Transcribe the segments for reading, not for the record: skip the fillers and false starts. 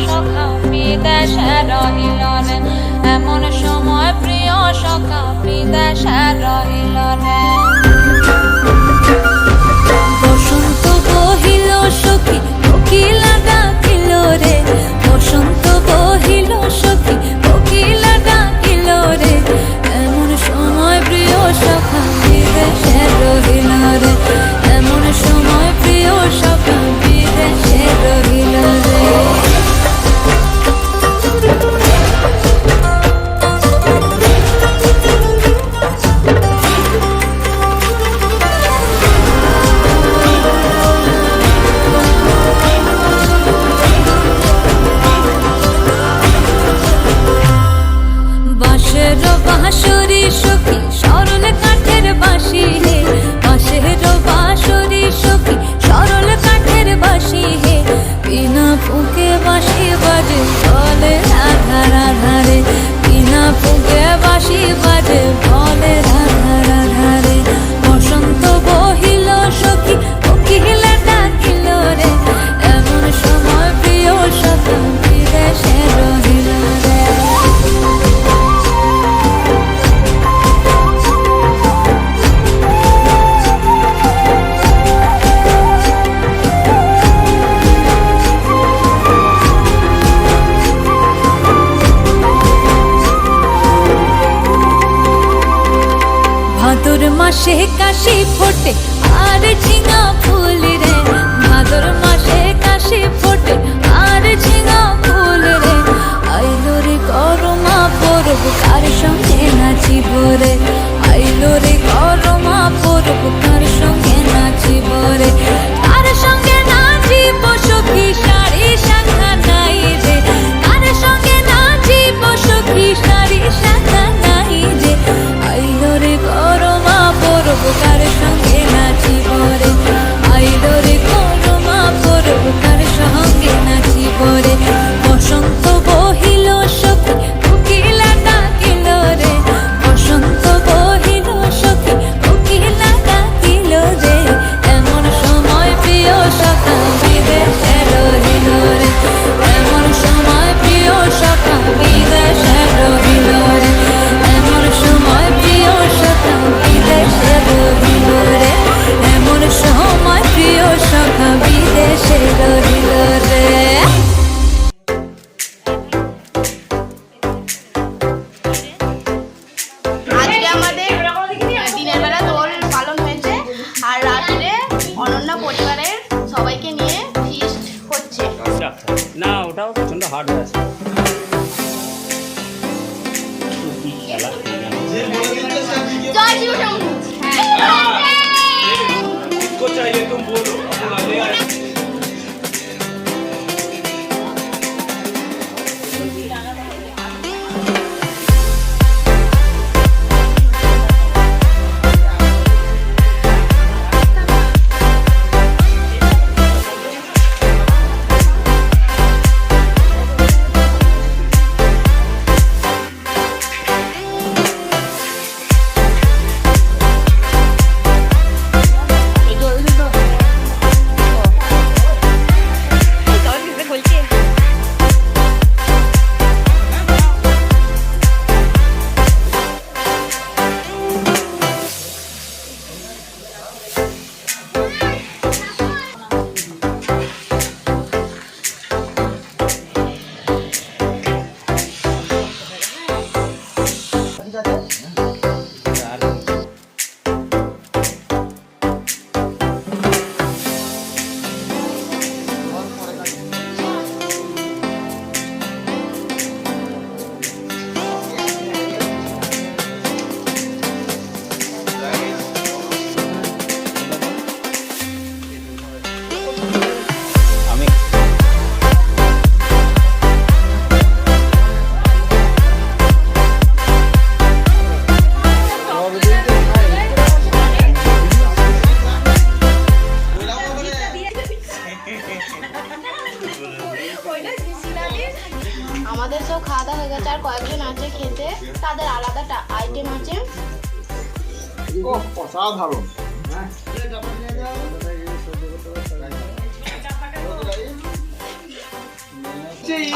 সখা বিদেশে রহিল রে, এমন সময় প্রিয় সখা বিদেশে রহিল রে। বসন্ত বহিল সখী কোকিলা ডাকিল রে, বসন্ত বহিল সখী কোকিলা ডাকিল রে, এমন সময় প্রিয় সখা বিদেশে রহিল রে, এমন সময় প্রিয় সখা বিদেশে রহিল রে। বাঁশের বাঁশরি সখী সরল কাঠের বাঁশি হে, বাঁশের বাঁশরি সখী সরল কাঠের বাঁশি হে, বিনা ফুঁকে বাঁশি বাজে বলে রাধা রাধা রে, বিনা ফুঁকে বাঁশি বাজে বলে রাধা রাধা রে। বসন্ত বহিল সখী কোকিলা ডাকিল রে, এমন সময় প্রিয় সখা বিদেশে রহিল রে। ভাদর মাসে কাশি ফোটে আর ঝিঙা ফুল রে, ভাদর মাসে কাশি ফোটে আর ঝিঙা ফুল রে, আইলো রে করমা পরব কার সঙ্গে নাচিব রে, আইলো রে করমা পরব কার সঙ্গে নাচিব রে, কার সঙ্গে নাচিব সখী শাড়ি শাখা নাই রে, কার সঙ্গে নাচিব সখী শাড়ি শাখা নাই রে, আইলো রে করমা পরব কার সঙ্গে নাচিব রে, আইলো রে করমা পরব কার সঙ্গে নাচিব রে। বসন্ত বহিল সখী কোকিলা ডাকিল রে, বসন্ত বহিল সখী কোকিলা ডাকিল রে, এমন সময় প্রিয় সখা বিদেশে রহিল রে, এমন সময় প্রিয় সখা বিদেশে রহিল রে, এমন সময় প্রিয় সখা বিদেশে রহিল রে, এমন সময় প্রিয় সখা বিদেশে রহিল রে। আজকে আমাদের দিনের বেলা দোল পালন হয়েছে, আর রাত্রে অনন্যা পরিবারের সবাইকে নিয়ে ফিস্ট হচ্ছে। না ওটাও প্রচন্ড হার্ড হয়ে আছে। জয় শিব শম্ভু। আমাদের সব খাওয়া দাওয়া হয়ে গেছে, আর কয়েকজন আছে খেতে, তাদের আলাদা আইটেম আছে। অসাধারণ।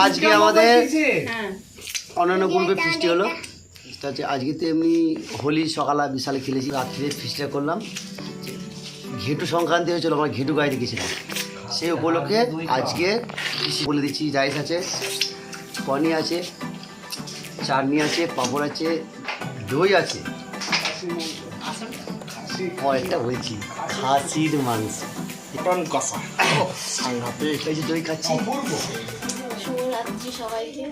আজকে আমাদের হ্যাঁ অন্যান্য গ্রুপে ফিস্টি হলো। সেটা হচ্ছে আজকে তো এমনি হোলি সকালে বিশালে খেলেছি, রাত্রে ফিস্টটা করলাম। ঘেটু সংক্রান্তি হয়েছিল, আমরা ঘেটু গাইতে গেছিলাম, সেই উপলক্ষে আজকে বলে দিচ্ছি রাইস আছে, পনির আছে, চাটনি আছে, পাঁপড় আছে, দই আছে, কয়েকটা বলছি খাসির মাংস, সাংঘাতিক এই যে দই খাচ্ছি। শুভরাত্রি সবাইকে।